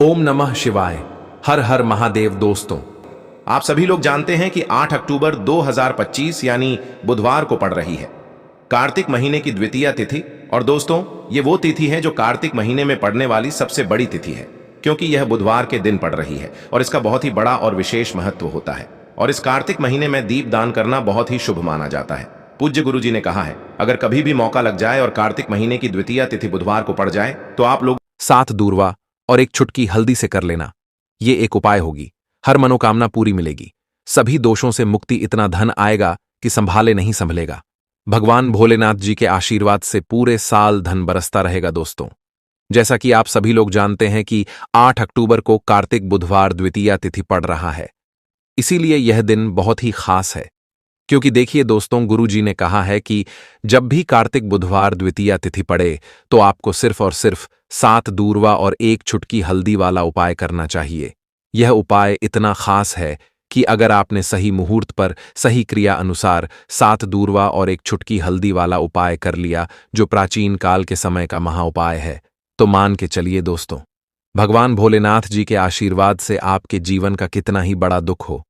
ओम नमः शिवाय। हर हर महादेव। दोस्तों, आप सभी लोग जानते हैं कि 8 अक्टूबर 2025 यानी बुधवार को पड़ रही है कार्तिक महीने की द्वितीया तिथि। और दोस्तों, ये वो तिथि है जो कार्तिक महीने में पड़ने वाली सबसे बड़ी तिथि है, क्योंकि यह बुधवार के दिन पड़ रही है और इसका बहुत ही बड़ा और विशेष महत्व होता है। और इस कार्तिक महीने में दीप दान करना बहुत ही शुभ माना जाता है। पूज्य गुरु जी ने कहा है, अगर कभी भी मौका लग जाए और कार्तिक महीने की द्वितीया तिथि बुधवार को पड़ जाए तो आप लोग 7 दूर्वा और एक चुटकी हल्दी से कर लेना। ये एक उपाय होगी, हर मनोकामना पूरी मिलेगी, सभी दोषों से मुक्ति, इतना धन आएगा कि संभाले नहीं संभलेगा। भगवान भोलेनाथ जी के आशीर्वाद से पूरे साल धन बरसता रहेगा। दोस्तों, जैसा कि आप सभी लोग जानते हैं कि 8 अक्टूबर को कार्तिक बुधवार द्वितीया तिथि पड़ रहा है, इसीलिए यह दिन बहुत ही खास है। क्योंकि देखिए दोस्तों, गुरु जी ने कहा है कि जब भी कार्तिक बुधवार द्वितीया तिथि पड़े तो आपको सिर्फ और सिर्फ 7 दूर्वा और एक चुटकी हल्दी वाला उपाय करना चाहिए। यह उपाय इतना खास है कि अगर आपने सही मुहूर्त पर सही क्रिया अनुसार 7 दूर्वा और एक चुटकी हल्दी वाला उपाय कर लिया, जो प्राचीन काल के समय का महाउपाय है, तो मान के चलिए दोस्तों, भगवान भोलेनाथ जी के आशीर्वाद से आपके जीवन का कितना ही बड़ा दुख हो,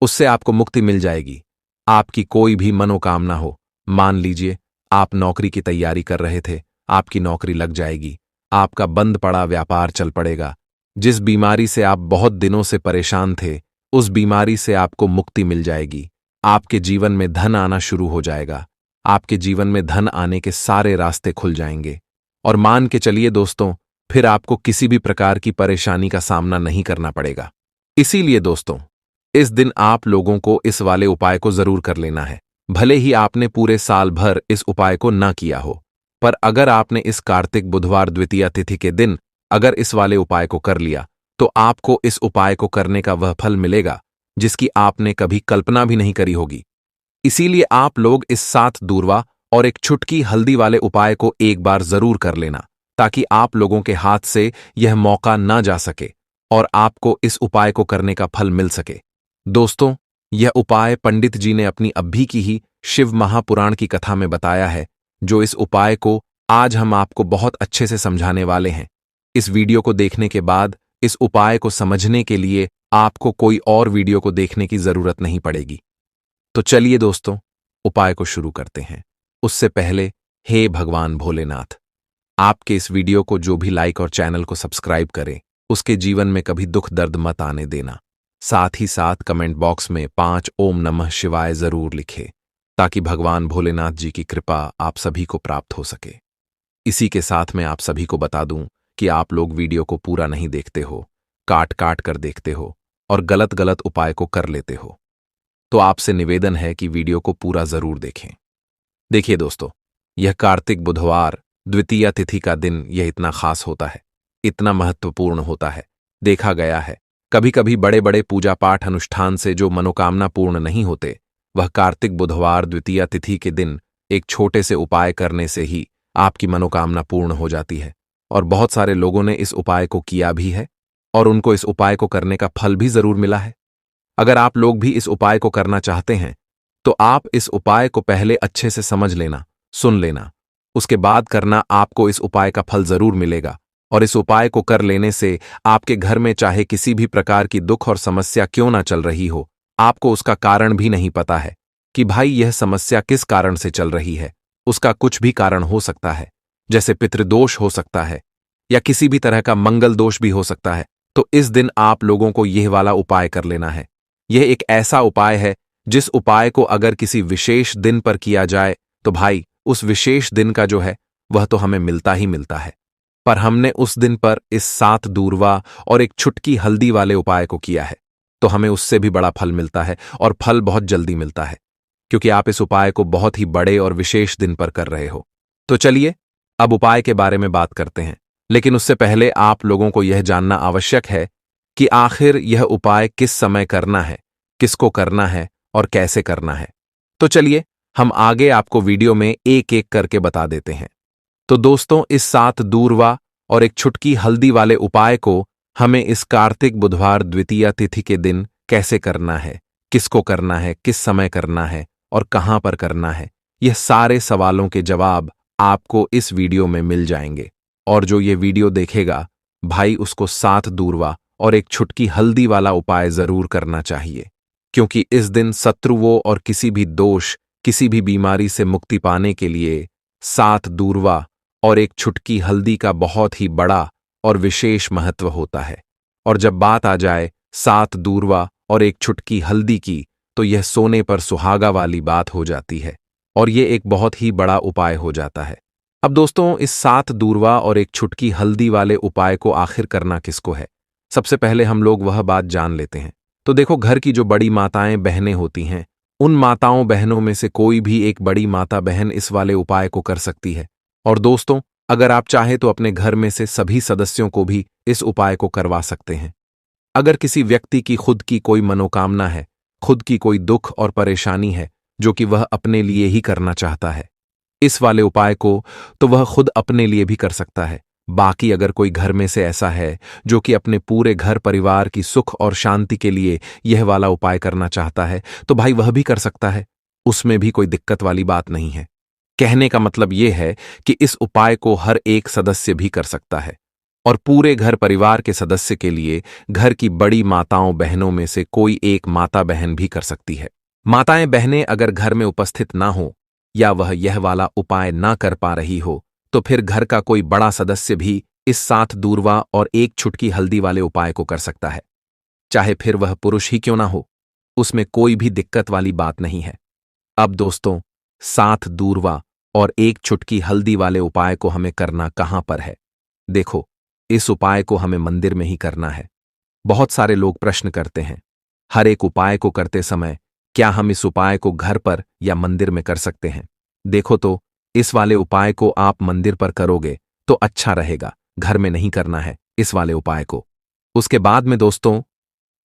उससे आपको मुक्ति मिल जाएगी। आपकी कोई भी मनोकामना हो, मान लीजिए आप नौकरी की तैयारी कर रहे थे, आपकी नौकरी लग जाएगी, आपका बंद पड़ा व्यापार चल पड़ेगा, जिस बीमारी से आप बहुत दिनों से परेशान थे उस बीमारी से आपको मुक्ति मिल जाएगी, आपके जीवन में धन आना शुरू हो जाएगा, आपके जीवन में धन आने के सारे रास्ते खुल जाएंगे। और मान के चलिए दोस्तों, फिर आपको किसी भी प्रकार की परेशानी का सामना नहीं करना पड़ेगा। इसीलिए दोस्तों, इस दिन आप लोगों को इस वाले उपाय को जरूर कर लेना है। भले ही आपने पूरे साल भर इस उपाय को ना किया हो, पर अगर आपने इस कार्तिक बुधवार द्वितीया तिथि के दिन अगर इस वाले उपाय को कर लिया तो आपको इस उपाय को करने का वह फल मिलेगा जिसकी आपने कभी कल्पना भी नहीं करी होगी। इसीलिए आप लोग इस 7 दूर्वा और एक चुटकी हल्दी वाले उपाय को एक बार जरूर कर लेना, ताकि आप लोगों के हाथ से यह मौका ना जा सके और आपको इस उपाय को करने का फल मिल सके। दोस्तों, यह उपाय पंडित जी ने अपनी अभी की ही शिव महापुराण की कथा में बताया है, जो इस उपाय को आज हम आपको बहुत अच्छे से समझाने वाले हैं। इस वीडियो को देखने के बाद इस उपाय को समझने के लिए आपको कोई और वीडियो को देखने की जरूरत नहीं पड़ेगी। तो चलिए दोस्तों, उपाय को शुरू करते हैं। उससे पहले, हे भगवान भोलेनाथ, आपके इस वीडियो को जो भी लाइक और चैनल को सब्सक्राइब करे, उसके जीवन में कभी दुख दर्द मत आने देना। साथ ही साथ कमेंट बॉक्स में 5 ओम नमः शिवाय जरूर लिखे, ताकि भगवान भोलेनाथ जी की कृपा आप सभी को प्राप्त हो सके। इसी के साथ मैं आप सभी को बता दूं कि आप लोग वीडियो को पूरा नहीं देखते हो, काट काट कर देखते हो और गलत गलत उपाय को कर लेते हो, तो आपसे निवेदन है कि वीडियो को पूरा जरूर देखें। देखिए दोस्तों, यह कार्तिक बुधवार द्वितीया तिथि का दिन यह इतना खास होता है, इतना महत्वपूर्ण होता है। देखा गया है कभी कभी बड़े बड़े पूजा पाठ अनुष्ठान से जो मनोकामना पूर्ण नहीं होते, वह कार्तिक बुधवार द्वितीया तिथि के दिन एक छोटे से उपाय करने से ही आपकी मनोकामना पूर्ण हो जाती है। और बहुत सारे लोगों ने इस उपाय को किया भी है और उनको इस उपाय को करने का फल भी जरूर मिला है। अगर आप लोग भी इस उपाय को करना चाहते हैं तो आप इस उपाय को पहले अच्छे से समझ लेना, सुन लेना, उसके बाद करना, आपको इस उपाय का फल जरूर मिलेगा। और इस उपाय को कर लेने से आपके घर में चाहे किसी भी प्रकार की दुख और समस्या क्यों ना चल रही हो, आपको उसका कारण भी नहीं पता है कि भाई यह समस्या किस कारण से चल रही है। उसका कुछ भी कारण हो सकता है, जैसे पितृदोष हो सकता है या किसी भी तरह का मंगल दोष भी हो सकता है। तो इस दिन आप लोगों को यह वाला उपाय कर लेना है। यह एक ऐसा उपाय है जिस उपाय को अगर किसी विशेष दिन पर किया जाए तो भाई उस विशेष दिन का जो है वह तो हमें मिलता ही मिलता है। पर हमने उस दिन पर इस 7 दूर्वा और एक चुटकी हल्दी वाले उपाय को किया है, तो हमें उससे भी बड़ा फल मिलता है और फल बहुत जल्दी मिलता है, क्योंकि आप इस उपाय को बहुत ही बड़े और विशेष दिन पर कर रहे हो। तो चलिए अब उपाय के बारे में बात करते हैं, लेकिन उससे पहले आप लोगों को यह जानना आवश्यक है कि आखिर यह उपाय किस समय करना है, किसको करना है और कैसे करना है। तो चलिए हम आगे आपको वीडियो में एक एक करके बता देते हैं। तो दोस्तों, इस 7 दूर्वा और एक चुटकी हल्दी वाले उपाय को हमें इस कार्तिक बुधवार द्वितीया तिथि के दिन कैसे करना है, किसको करना है, किस समय करना है और कहां पर करना है, यह सारे सवालों के जवाब आपको इस वीडियो में मिल जाएंगे। और जो ये वीडियो देखेगा भाई उसको 7 दूर्वा और एक छुटकी हल्दी वाला उपाय जरूर करना चाहिए, क्योंकि इस दिन शत्रुओं और किसी भी दोष, किसी भी बीमारी से मुक्ति पाने के लिए 7 दूर्वा और एक छुटकी हल्दी का बहुत ही बड़ा और विशेष महत्व होता है। और जब बात आ जाए 7 दूर्वा और एक छुटकी हल्दी की, तो यह सोने पर सुहागा वाली बात हो जाती है और ये एक बहुत ही बड़ा उपाय हो जाता है। अब दोस्तों, इस 7 दूर्वा और एक छुटकी हल्दी वाले उपाय को आखिर करना किसको है? सबसे पहले हम लोग वह बात जान लेते हैं। तो देखो, घर की जो बड़ी माताएं बहनें होती हैं, उन माताओं बहनों में से कोई भी एक बड़ी माता बहन इस वाले उपाय को कर सकती है। और दोस्तों, अगर आप चाहें तो अपने घर में से सभी सदस्यों को भी इस उपाय को करवा सकते हैं। अगर किसी व्यक्ति की खुद की कोई मनोकामना है, खुद की कोई दुख और परेशानी है जो कि वह अपने लिए ही करना चाहता है, इस वाले उपाय को तो वह खुद अपने लिए भी कर सकता है। बाकी अगर कोई घर में से ऐसा है जो कि अपने पूरे घर परिवार की सुख और शांति के लिए यह वाला उपाय करना चाहता है, तो भाई वह भी कर सकता है। उसमें भी कोई दिक्कत वाली बात नहीं है। कहने का मतलब यह है कि इस उपाय को हर एक सदस्य भी कर सकता है और पूरे घर परिवार के सदस्य के लिए घर की बड़ी माताओं बहनों में से कोई एक माता बहन भी कर सकती है। माताएं बहनें अगर घर में उपस्थित ना हो या वह यह वाला उपाय ना कर पा रही हो, तो फिर घर का कोई बड़ा सदस्य भी इस 7 दूर्वा और एक छुटकी हल्दी वाले उपाय को कर सकता है, चाहे फिर वह पुरुष ही क्यों ना हो। उसमें कोई भी दिक्कत वाली बात नहीं है। अब दोस्तों, 7 दूर्वा और एक छुटकी हल्दी वाले उपाय को हमें करना कहां पर है? देखो, इस उपाय को हमें मंदिर में ही करना है। बहुत सारे लोग प्रश्न करते हैं, हर एक उपाय को करते समय क्या हम इस उपाय को घर पर या मंदिर में कर सकते हैं? देखो, तो इस वाले उपाय को आप मंदिर पर करोगे तो अच्छा रहेगा, घर में नहीं करना है इस वाले उपाय को। उसके बाद में दोस्तों,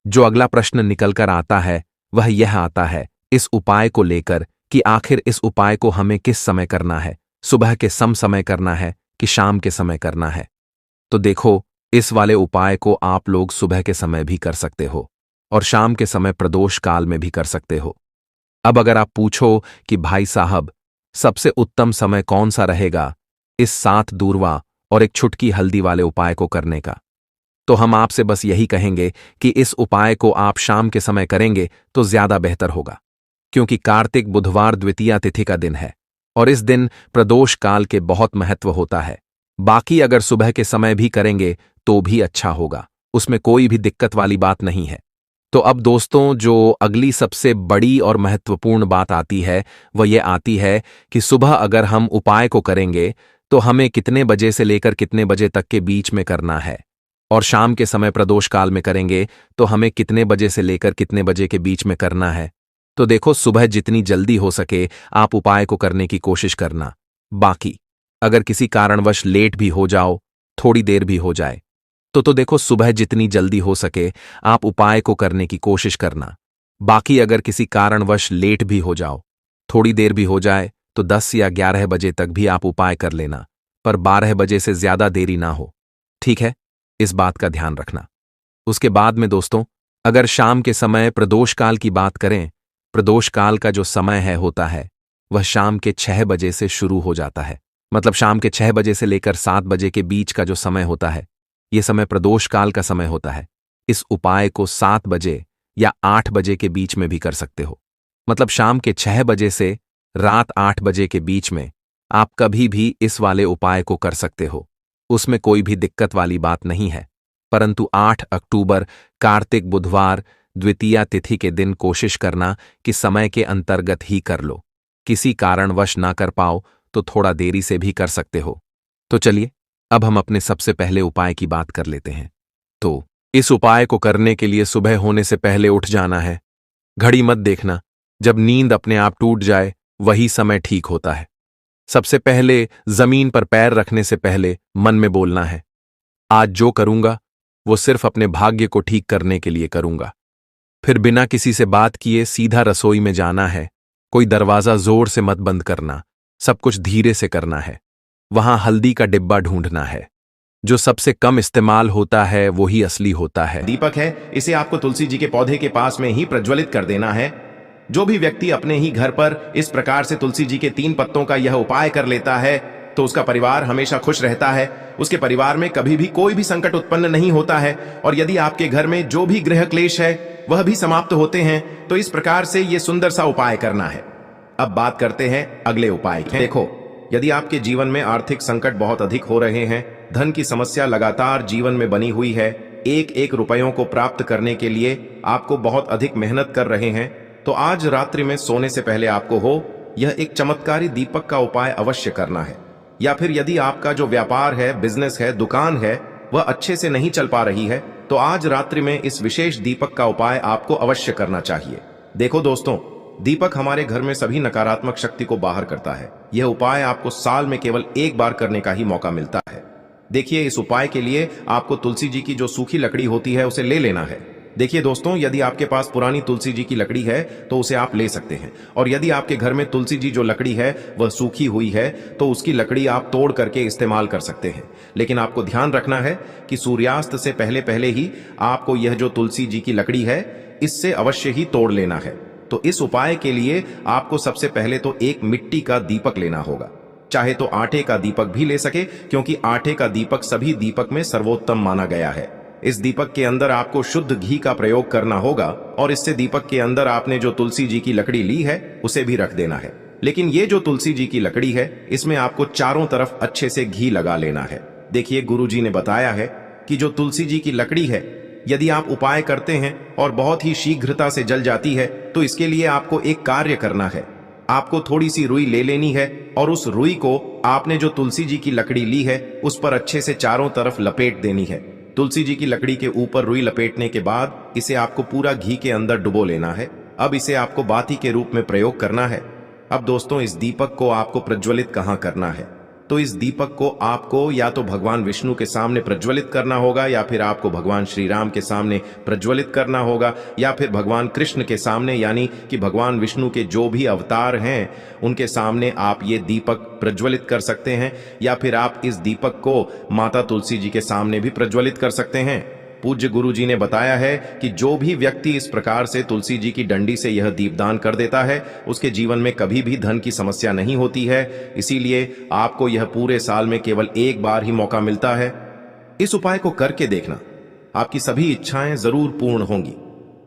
जो अगला प्रश्न निकलकर आता है वह यह आता है इस उपाय को लेकर कि आखिर इस उपाय को हमें किस समय करना है, सुबह के समय करना है कि शाम के समय करना है? तो देखो, इस वाले उपाय को आप लोग सुबह के समय भी कर सकते हो और शाम के समय प्रदोष काल में भी कर सकते हो। अब अगर आप पूछो कि भाई साहब, सबसे उत्तम समय कौन सा रहेगा इस 7 दूर्वा और एक छुटकी हल्दी वाले उपाय को करने का, तो हम आपसे बस यही कहेंगे कि इस उपाय को आप शाम के समय करेंगे तो ज्यादा बेहतर होगा, क्योंकि कार्तिक बुधवार द्वितीया तिथि का दिन है और इस दिन प्रदोष काल के बहुत महत्व होता है। बाकी अगर सुबह के समय भी करेंगे तो भी अच्छा होगा, उसमें कोई भी दिक्कत वाली बात नहीं है। तो अब दोस्तों, जो अगली सबसे बड़ी और महत्वपूर्ण बात आती है वह ये आती है कि सुबह अगर हम उपाय को करेंगे तो हमें कितने बजे से लेकर कितने बजे तक के बीच में करना है, और शाम के समय प्रदोष काल में करेंगे तो हमें कितने बजे से लेकर कितने बजे के बीच में करना है। तो देखो, सुबह जितनी जल्दी हो सके आप उपाय को करने की कोशिश करना। बाकी अगर किसी कारणवश लेट भी हो जाओ, थोड़ी देर भी हो जाए, तो देखो, सुबह जितनी जल्दी हो सके आप उपाय को करने की कोशिश करना। बाकी अगर किसी कारणवश लेट भी हो जाओ, थोड़ी देर भी हो जाए, तो 10 या 11 बजे तक भी आप उपाय कर लेना, पर 12 बजे से ज्यादा देरी ना हो, ठीक है? इस बात का ध्यान रखना। उसके बाद में दोस्तों, अगर शाम के समय प्रदोष काल की बात करें, प्रदोष काल का जो समय है होता है वह शाम के 6 बजे से शुरू हो जाता है। मतलब शाम के 6 बजे से लेकर 7 बजे के बीच का जो समय होता है, यह समय प्रदोष काल का समय होता है। इस उपाय को 7 बजे या 8 बजे के बीच में भी कर सकते हो। मतलब शाम के 6 बजे से रात 8 बजे के बीच में आप कभी भी इस वाले उपाय को कर सकते हो, उसमें कोई भी दिक्कत वाली बात नहीं है। परंतु 8 अक्टूबर कार्तिक बुधवार द्वितीया तिथि के दिन कोशिश करना कि समय के अंतर्गत ही कर लो। किसी कारणवश ना कर पाओ तो थोड़ा देरी से भी कर सकते हो। तो चलिए, अब हम अपने सबसे पहले उपाय की बात कर लेते हैं। तो इस उपाय को करने के लिए सुबह होने से पहले उठ जाना है। घड़ी मत देखना, जब नींद अपने आप टूट जाए वही समय ठीक होता है। सबसे पहले जमीन पर पैर रखने से पहले मन में बोलना है, आज जो करूंगा वो सिर्फ अपने भाग्य को ठीक करने के लिए करूंगा। फिर बिना किसी से बात किए सीधा रसोई में जाना है। कोई दरवाजा जोर से मत बंद करना, सब कुछ धीरे से करना है। वहां हल्दी का डिब्बा ढूंढना है, जो सबसे कम इस्तेमाल होता है वही असली होता है। दीपक है, इसे आपको तुलसी जी के पौधे के पास में ही प्रज्वलित कर देना है। जो भी व्यक्ति अपने ही घर पर इस प्रकार से तुलसी जी के 3 पत्तों का यह उपाय कर लेता है, तो उसका परिवार हमेशा खुश रहता है, उसके परिवार में कभी भी कोई भी संकट उत्पन्न नहीं होता है, और यदि आपके घर में जो भी गृह क्लेश है वह भी समाप्त होते हैं। तो इस प्रकार से ये सुंदर सा उपाय करना है। अब बात करते हैं अगले उपाय की। देखो, यदि आपके जीवन में आर्थिक संकट बहुत अधिक हो रहे हैं, धन की समस्या लगातार जीवन में बनी हुई है, एक एक रुपयों को प्राप्त करने के लिए आपको बहुत अधिक मेहनत कर रहे हैं, तो आज रात्रि में सोने से पहले आपको हो यह एक चमत्कारी दीपक का उपाय अवश्य करना है। या फिर यदि आपका जो व्यापार है, बिजनेस है, दुकान है, वह अच्छे से नहीं चल पा रही है, तो आज रात्रि में इस विशेष दीपक का उपाय आपको अवश्य करना चाहिए। देखो दोस्तों, दीपक हमारे घर में सभी नकारात्मक शक्ति को बाहर करता है। यह उपाय आपको साल में केवल एक बार करने का ही मौका मिलता है। देखिए, इस उपाय के लिए आपको तुलसी जी की जो सूखी लकड़ी होती है उसे ले लेना है। देखिए दोस्तों, यदि आपके पास पुरानी तुलसी जी की लकड़ी है तो उसे आप ले सकते हैं, और यदि आपके घर में तुलसी जी जो लकड़ी है वह सूखी हुई है तो उसकी लकड़ी आप तोड़ करके इस्तेमाल कर सकते हैं। लेकिन आपको ध्यान रखना है कि सूर्यास्त से पहले पहले ही आपको यह जो तुलसी जी की लकड़ी है इससे अवश्य ही तोड़ लेना है। तो इस उपाय के लिए आपको सबसे पहले तो एक मिट्टी का दीपक लेना होगा, चाहे तो आटे का दीपक भी ले सके, क्योंकि आटे का दीपक सभी दीपक में सर्वोत्तम माना गया है। इस दीपक के अंदर आपको शुद्ध घी का प्रयोग करना होगा, और इससे दीपक के अंदर आपने जो तुलसी जी की लकड़ी ली है उसे भी रख देना है। लेकिन ये जो तुलसी जी की लकड़ी है इसमें आपको चारों तरफ अच्छे से घी लगा लेना है। देखिए, गुरुजी ने बताया है कि जो तुलसी जी की लकड़ी है यदि आप उपाय करते हैं और बहुत ही शीघ्रता से जल जाती है, तो इसके लिए आपको एक कार्य करना है। आपको थोड़ी सी रुई ले लेनी है, और उस रुई को आपने जो तुलसी जी की लकड़ी ली है उस पर अच्छे से चारों तरफ लपेट देनी है। तुलसी जी की लकड़ी के ऊपर रुई लपेटने के बाद इसे आपको पूरा घी के अंदर डुबो लेना है। अब इसे आपको बाती के रूप में प्रयोग करना है। अब दोस्तों, इस दीपक को आपको प्रज्वलित कहाँ करना है? तो इस दीपक को आपको या तो भगवान विष्णु के सामने प्रज्वलित करना होगा, या फिर आपको भगवान श्री राम के सामने प्रज्वलित करना होगा, या फिर भगवान कृष्ण के सामने, यानी कि भगवान विष्णु के जो भी अवतार हैं उनके सामने आप ये दीपक प्रज्वलित कर सकते हैं, या फिर आप इस दीपक को माता तुलसी जी के सामने भी प्रज्वलित कर सकते हैं। पूज्य गुरु जी ने बताया है कि जो भी व्यक्ति इस प्रकार से तुलसी जी की डंडी से यह दीपदान कर देता है उसके जीवन में कभी भी धन की समस्या नहीं होती है। इसीलिए आपको यह पूरे साल में केवल एक बार ही मौका मिलता है। इस उपाय को करके देखना, आपकी सभी इच्छाएं जरूर पूर्ण होंगी।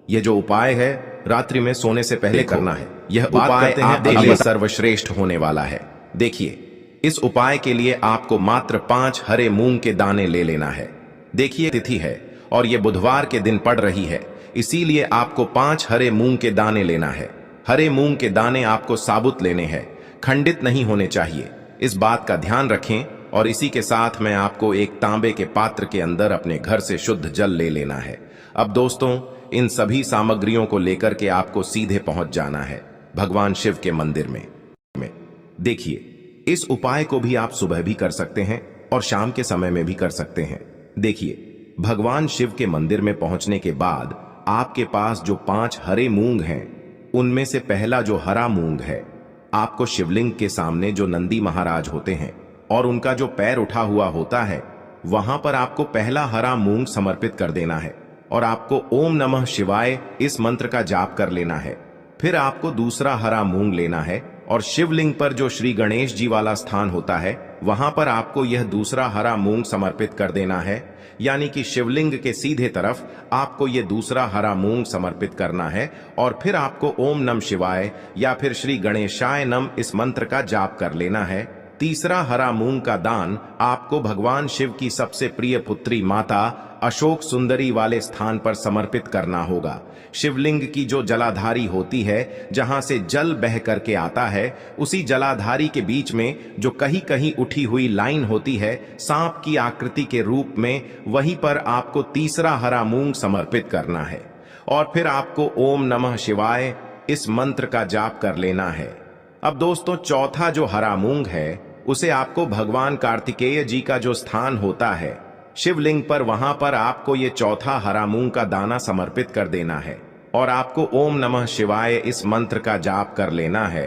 यह जो उपाय है रात्रि में सोने से पहले करना है। यह उपाय आपके लिए सर्वश्रेष्ठ होने वाला है। देखिए, इस उपाय के लिए आपको मात्र 5 हरे मूंग के दाने ले लेना है। देखिए, तिथि है और ये बुधवार के दिन पड़ रही है, इसीलिए आपको 5 हरे मूंग के दाने लेना है। हरे मूंग के दाने आपको साबुत लेने हैं, खंडित नहीं होने चाहिए। इस बात का ध्यान रखें। और इसी के साथ में आपको एक तांबे के पात्र के अंदर अपने घर से शुद्ध जल ले लेना है। अब दोस्तों, इन सभी सामग्रियों को लेकर के आपको सीधे पहुंच जाना है भगवान शिव के मंदिर में। देखिए, इस उपाय को भी आप सुबह भी कर सकते हैं और शाम के समय में भी कर सकते हैं। देखिए, भगवान शिव के मंदिर में पहुंचने के बाद आपके पास जो 5 हरे मूंग हैं, उनमें से पहला जो हरा मूंग है, आपको शिवलिंग के सामने जो नंदी महाराज होते हैं और उनका जो पैर उठा हुआ होता है, वहां पर आपको पहला हरा मूंग समर्पित कर देना है, और आपको ओम नमः शिवाय इस मंत्र का जाप कर लेना है। फिर आपको दूसरा हरा मूंग लेना है, और शिवलिंग पर जो श्री गणेश जी वाला स्थान होता है वहां पर आपको यह दूसरा हरा मूंग समर्पित कर देना है। यानी कि शिवलिंग के सीधे तरफ आपको यह दूसरा हरा मूंग समर्पित करना है, और फिर आपको ओम नमः शिवाय या फिर श्री गणेशाय नम इस मंत्र का जाप कर लेना है। तीसरा हरा मूंग का दान आपको भगवान शिव की सबसे प्रिय पुत्री माता अशोक सुंदरी वाले स्थान पर समर्पित करना होगा। शिवलिंग की जो जलाधारी होती है, जहां से जल बह करके आता है, उसी जलाधारी के बीच में जो कहीं कहीं उठी हुई लाइन होती है सांप की आकृति के रूप में, वहीं पर आपको तीसरा हरा मूंग समर्पित करना है। और फिर आपको ओम नमः शिवाय इस मंत्र का जाप कर लेना है। अब दोस्तों, चौथा जो हरा मूंग है उसे आपको भगवान कार्तिकेय जी का जो स्थान होता है शिवलिंग पर, वहां पर आपको ये चौथा हरा मूंग का दाना समर्पित कर देना है, और आपको ओम नमः शिवाय इस मंत्र का जाप कर लेना है।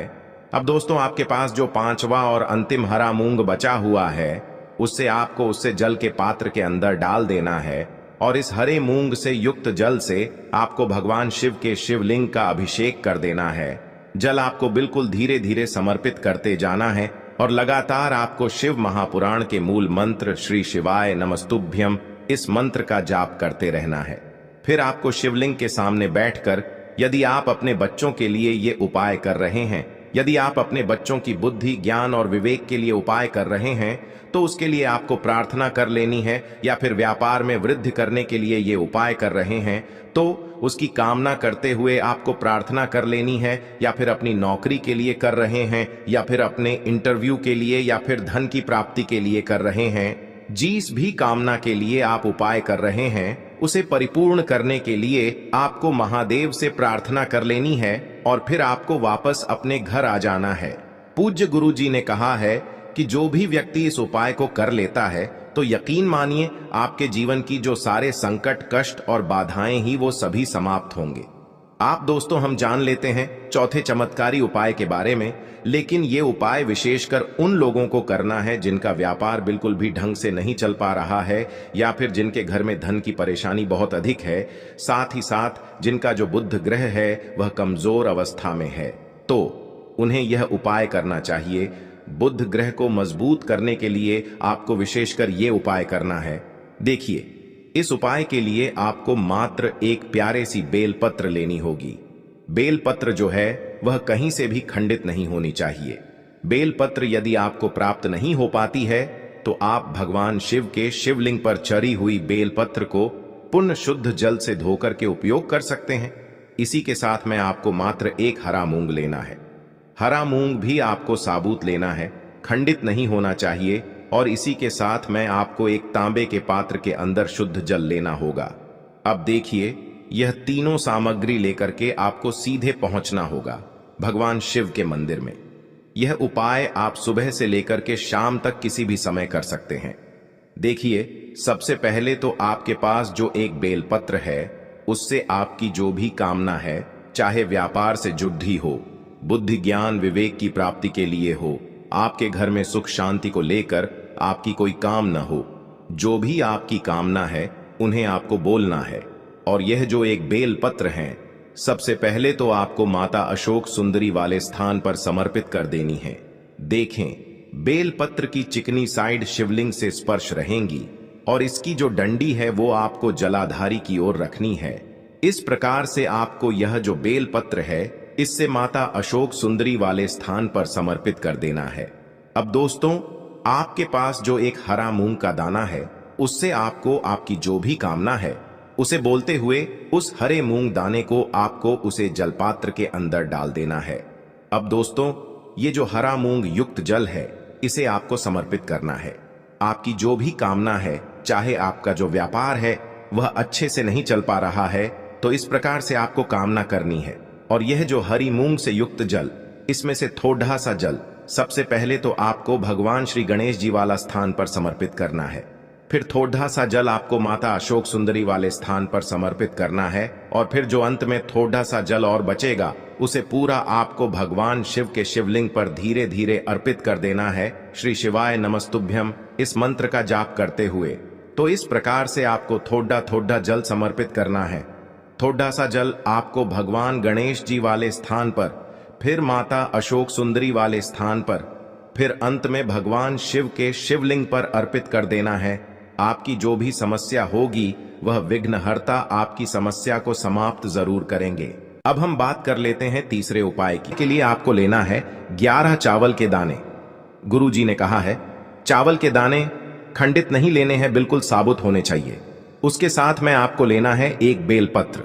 अब दोस्तों, आपके पास जो 5वां और अंतिम हरा मूंग बचा हुआ है उससे आपको उससे जल के पात्र के अंदर डाल देना है, और इस हरे मूंग से युक्त जल से आपको भगवान शिव के शिवलिंग का अभिषेक कर देना है। जल आपको बिल्कुल धीरे धीरे समर्पित करते जाना है, और लगातार आपको शिव महापुराण के मूल मंत्र श्री शिवाय नमस्तुभ्यम इस मंत्र का जाप करते रहना है। फिर आपको शिवलिंग के सामने बैठकर, यदि आप अपने बच्चों के लिए ये उपाय कर रहे हैं, यदि आप अपने बच्चों की बुद्धि, ज्ञान और विवेक के लिए उपाय कर रहे हैं, तो उसके लिए आपको प्रार्थना कर लेनी है, या फिर व्यापार में वृद्धि करने के लिए ये उपाय कर रहे हैं तो उसकी कामना करते हुए आपको प्रार्थना कर लेनी है, या फिर अपनी नौकरी के लिए कर रहे हैं, या फिर अपने इंटरव्यू के लिए, या फिर धन की प्राप्ति के लिए कर रहे हैं। जिस भी कामना के लिए आप उपाय कर रहे हैं उसे परिपूर्ण करने के लिए आपको महादेव से प्रार्थना कर लेनी है और फिर आपको वापस अपने घर आ जाना है। पूज्य गुरु जी ने कहा है कि जो भी व्यक्ति इस उपाय को कर लेता है तो यकीन मानिए आपके जीवन की जो सारे संकट, कष्ट और बाधाएं ही वो सभी समाप्त होंगे। आप दोस्तों, हम जान लेते हैं चौथे चमत्कारी उपाय के बारे में, लेकिन ये उपाय विशेषकर उन लोगों को करना है जिनका व्यापार बिल्कुल भी ढंग से नहीं चल पा रहा है, या फिर जिनके घर में धन की परेशानी बहुत अधिक है, साथ ही साथ जिनका जो बुध ग्रह है वह कमजोर अवस्था में है, तो उन्हें यह उपाय करना चाहिए। बुध ग्रह को मजबूत करने के लिए आपको विशेषकर ये उपाय करना है। देखिए, इस उपाय के लिए आपको मात्र एक प्यारे सी बेलपत्र लेनी होगी। बेलपत्र जो है वह कहीं से भी खंडित नहीं होनी चाहिए। बेलपत्र यदि आपको प्राप्त नहीं हो पाती है तो आप भगवान शिव के शिवलिंग पर चढ़ी हुई बेलपत्र को पुण्य शुद्ध जल से धोकर के उपयोग कर सकते हैं। इसी के साथ में आपको मात्र एक हरा मूंग लेना है। हरा मूंग भी आपको साबुत लेना है, खंडित नहीं होना चाहिए। और इसी के साथ में आपको एक तांबे के पात्र के अंदर शुद्ध जल लेना होगा। अब देखिए, यह तीनों सामग्री लेकर के आपको सीधे पहुंचना होगा भगवान शिव के मंदिर में। यह उपाय आप सुबह से लेकर के शाम तक किसी भी समय कर सकते हैं। देखिए, सबसे पहले तो आपके पास जो एक बेलपत्र है उससे आपकी जो भी कामना है, चाहे व्यापार से जुड़ी हो, बुद्धि ज्ञान विवेक की प्राप्ति के लिए हो, आपके घर में सुख शांति को लेकर आपकी कोई काम न हो, जो भी आपकी कामना है उन्हें आपको बोलना है। और यह जो एक बेल पत्र है, सबसे पहले तो आपको माता अशोक सुंदरी वाले स्थान पर समर्पित कर देनी है। देखें, बेल पत्र की चिकनी साइड शिवलिंग से स्पर्श रहेंगी और इसकी जो डंडी है वो आपको जलाधारी की ओर रखनी है। इस प्रकार से आपको यह जो बेल पत्र है इससे माता अशोक सुंदरी वाले स्थान पर समर्पित कर देना है। अब दोस्तों, आपके पास जो एक हरा मूंग का दाना है उससे आपको आपकी जो भी कामना है उसे बोलते हुए उस हरे मूंग दाने को आपको उसे जलपात्र के अंदर डाल देना है। अब दोस्तों, ये जो हरा मूंग युक्त जल है इसे आपको समर्पित करना है। आपकी जो भी कामना है, चाहे आपका जो व्यापार है वह अच्छे से नहीं चल पा रहा है, तो इस प्रकार से आपको कामना करनी है। और यह जो हरी मूंग से युक्त जल, इसमें से थोड़ा सा जल सबसे पहले तो आपको भगवान श्री गणेश जी वाला स्थान पर समर्पित करना है। फिर थोड़ा सा जल आपको माता अशोक सुंदरी वाले स्थान पर समर्पित करना है। और फिर जो अंत में थोड़ा सा जल और बचेगा उसे पूरा आपको भगवान शिव के शिवलिंग पर धीरे धीरे अर्पित कर देना है, श्री शिवाय नमस्तुभ्यम इस मंत्र का जाप करते हुए। तो इस प्रकार से आपको थोड़ा थोड़ा जल समर्पित करना है। थोड़ा सा जल आपको भगवान गणेश जी वाले स्थान पर, फिर माता अशोक सुंदरी वाले स्थान पर, फिर अंत में भगवान शिव के शिवलिंग पर अर्पित कर देना है। आपकी जो भी समस्या होगी वह विघ्नहर्ता आपकी समस्या को समाप्त जरूर करेंगे। अब हम बात कर लेते हैं तीसरे उपाय की। के लिए आपको लेना है 11 चावल के दाने। गुरु जी ने कहा है चावल के दाने खंडित नहीं लेने हैं, बिल्कुल साबुत होने चाहिए। उसके साथ में आपको लेना है एक बेलपत्र।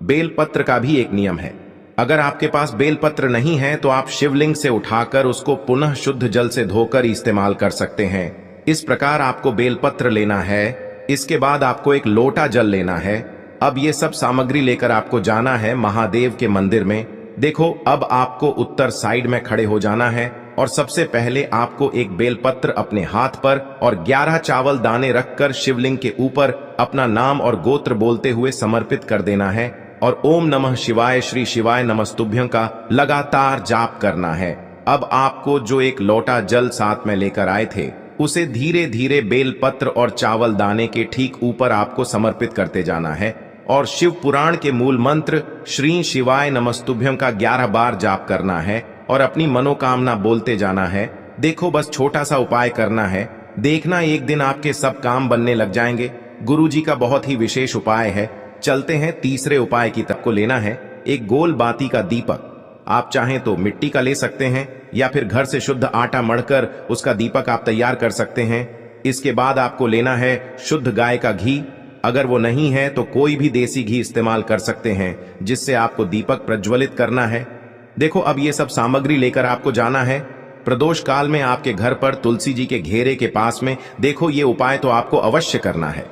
बेलपत्र का भी एक नियम है, अगर आपके पास बेलपत्र नहीं है तो आप शिवलिंग से उठाकर उसको पुनः शुद्ध जल से धोकर इस्तेमाल कर सकते हैं। इस प्रकार आपको बेलपत्र लेना है। इसके बाद आपको एक लोटा जल लेना है। अब ये सब सामग्री लेकर आपको जाना है महादेव के मंदिर में। देखो, अब आपको उत्तर साइड में खड़े हो जाना है और सबसे पहले आपको एक बेलपत्र अपने हाथ पर और 11 चावल दाने रखकर शिवलिंग के ऊपर अपना नाम और गोत्र बोलते हुए समर्पित कर देना है और ओम नमः शिवाय श्री शिवाय नमस्तुभ्यं का लगातार जाप करना है। अब आपको जो एक लोटा जल साथ में लेकर आए थे उसे धीरे धीरे बेलपत्र और चावल दाने के ठीक ऊपर आपको समर्पित करते जाना है और शिव पुराण के मूल मंत्र श्री शिवाय नमस्तुभ्यं का 11 बार जाप करना है और अपनी मनोकामना बोलते जाना है। देखो बस छोटा सा उपाय करना है, देखना एक दिन आपके सब काम बनने लग जाएंगे। गुरुजी का बहुत ही विशेष उपाय है। चलते हैं तीसरे उपाय की तरफ। को लेना है एक गोल बाती का दीपक। आप चाहें तो मिट्टी का ले सकते हैं या फिर घर से शुद्ध आटा मढ़कर उसका दीपक आप तैयार कर सकते हैं। इसके बाद आपको लेना है शुद्ध गाय का घी। अगर वो नहीं है तो कोई भी देसी घी इस्तेमाल कर सकते हैं, जिससे आपको दीपक प्रज्वलित करना है। देखो अब ये सब सामग्री लेकर आपको जाना है प्रदोष काल में आपके घर पर तुलसी जी के घेरे के पास में। देखो ये उपाय तो आपको अवश्य करना है।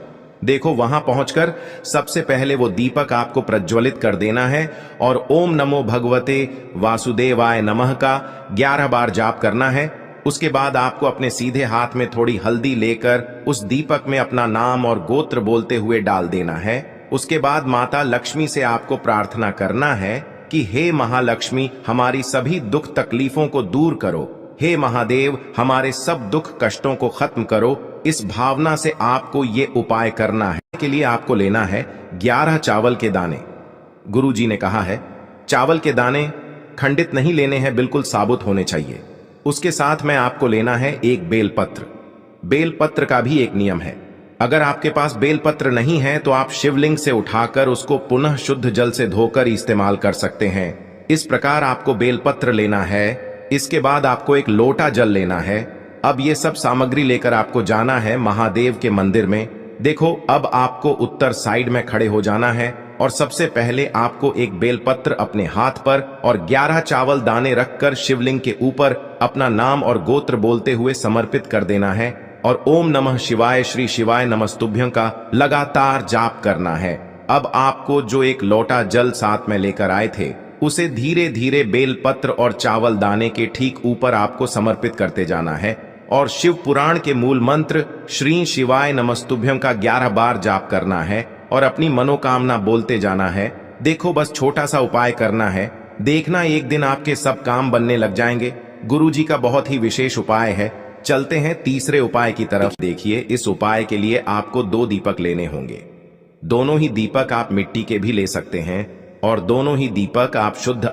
देखो वहां पहुंचकर सबसे पहले वो दीपक आपको प्रज्वलित कर देना है और ओम नमो भगवते वासुदेवाय नमः का 11 बार जाप करना है। उसके बाद आपको अपने सीधे हाथ में थोड़ी हल्दी लेकर उस दीपक में अपना नाम और गोत्र बोलते हुए डाल देना है। उसके बाद माता लक्ष्मी से आपको प्रार्थना करना है कि हे महालक्ष्मी, हमारी सभी दुख तकलीफों को दूर करो। हे महादेव, हमारे सब दुख कष्टों को खत्म करो। इस भावना से आपको ये उपाय करना है। के लिए आपको लेना है 11 चावल के दाने। गुरुजी ने कहा है चावल के दाने खंडित नहीं लेने हैं, बिल्कुल साबुत होने चाहिए। उसके साथ में आपको लेना है एक बेलपत्र। बेलपत्र का भी एक नियम है, अगर आपके पास बेलपत्र नहीं है तो आप शिवलिंग से उठाकर उसको पुनः शुद्ध जल से धोकर इस्तेमाल कर सकते हैं। इस प्रकार आपको बेलपत्र लेना है। इसके बाद आपको एक लोटा जल लेना है। अब ये सब सामग्री लेकर आपको जाना है महादेव के मंदिर में। देखो अब आपको उत्तर साइड में खड़े हो जाना है और सबसे पहले आपको एक बेलपत्र अपने हाथ पर और 11 चावल दाने रखकर शिवलिंग के ऊपर अपना नाम और गोत्र बोलते हुए समर्पित कर देना है और ओम नमः शिवाय श्री शिवाय नमस्तुभ्यं का लगातार जाप करना है। अब आपको जो एक लोटा जल साथ में लेकर आए थे उसे धीरे धीरे बेलपत्र और चावल दाने के ठीक ऊपर आपको समर्पित करते जाना है और शिव पुराण के मूल मंत्र श्री शिवाय नमस्तुभ्यं का 11 बार जाप करना है और अपनी मनोकामना बोलते जाना है। देखो बस छोटा सा उपाय करना है, देखना एक दिन आपके सब काम बनने लग जाएंगे। गुरुजी का बहुत ही विशेष उपाय है। चलते हैं तीसरे उपाय की तरफ। देखिए इस उपाय के लिए आपको 2 दीपक लेने होंगे। दोनों ही दीपक आप मिट्टी के भी ले सकते हैं और दोनों ही दीपक आप शुद्ध